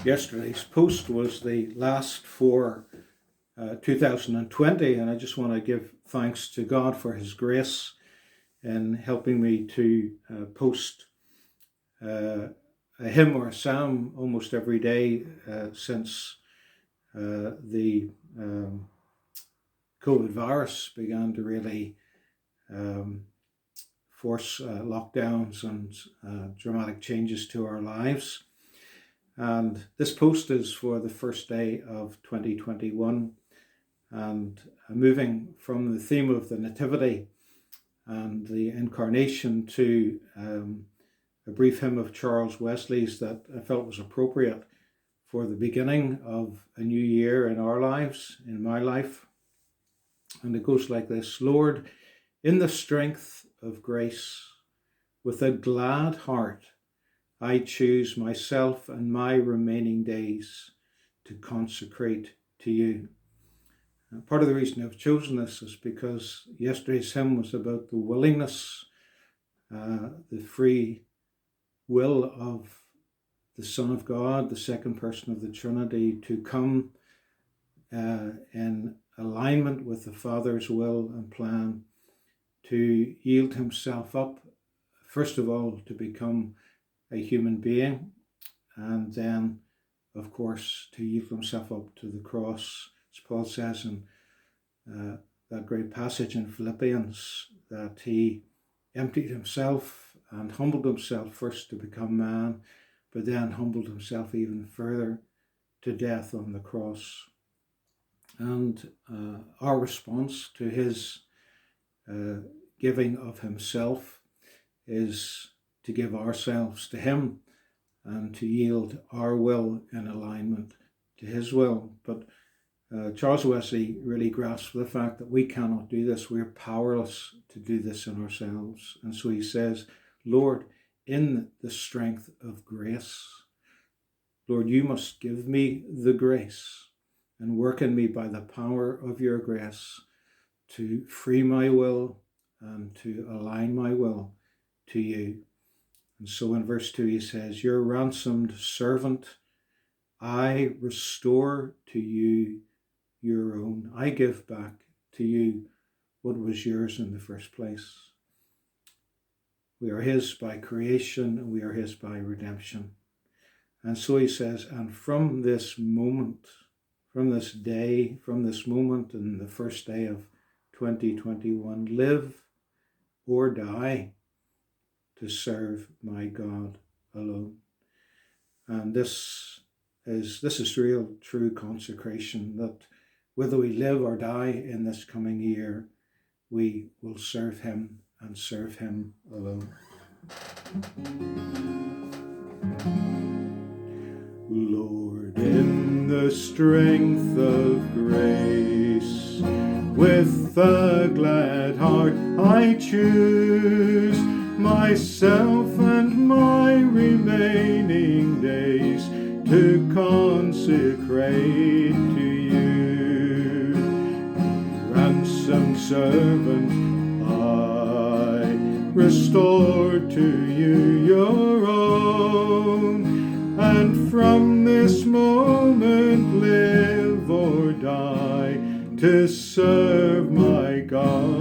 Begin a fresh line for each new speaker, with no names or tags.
Yesterday's post was the last for 2020, and I just want to give thanks to God for His grace in helping me to post a hymn or a psalm almost every day since the COVID virus began to really force lockdowns and dramatic changes to our lives. And this post is for the first day of 2021, and moving from the theme of the Nativity and the Incarnation to a brief hymn of Charles Wesley's that I felt was appropriate for the beginning of a new year in our lives, in my life. And it goes like this: Lord, in the strength of grace, with a glad heart, I choose myself and my remaining days to consecrate to you. Part of the reason I've chosen this is because yesterday's hymn was about the willingness, the free will of the Son of God, the second person of the Trinity, to come in alignment with the Father's will and plan, to yield himself up, first of all, to become a human being, and then, of course, to yield himself up to the cross, as Paul says in that great passage in Philippians, that he emptied himself and humbled himself first to become man, but then humbled himself even further to death on the cross. And our response to his giving of himself is to give ourselves to him and to yield our will in alignment to his will. But Charles Wesley really grasped the fact that we cannot do this. We're powerless to do this in ourselves. And so he says, Lord, in the strength of grace, Lord, you must give me the grace and work in me by the power of your grace to free my will and to align my will to you. And so in verse 2 he says, your ransomed servant, I restore to you your own. I give back to you what was yours in the first place. We are his by creation and we are his by redemption. And so he says, and from this moment, from this day, from this moment and the first day of 2021, live or die to serve my God alone. And this is real, true consecration, that whether we live or die in this coming year, we will serve him and serve him alone. Lord, in the strength of grace, with a glad heart I choose myself and my remaining days to consecrate to you. Ransomed servant, I restore to you your own, and from this moment live or die to serve my God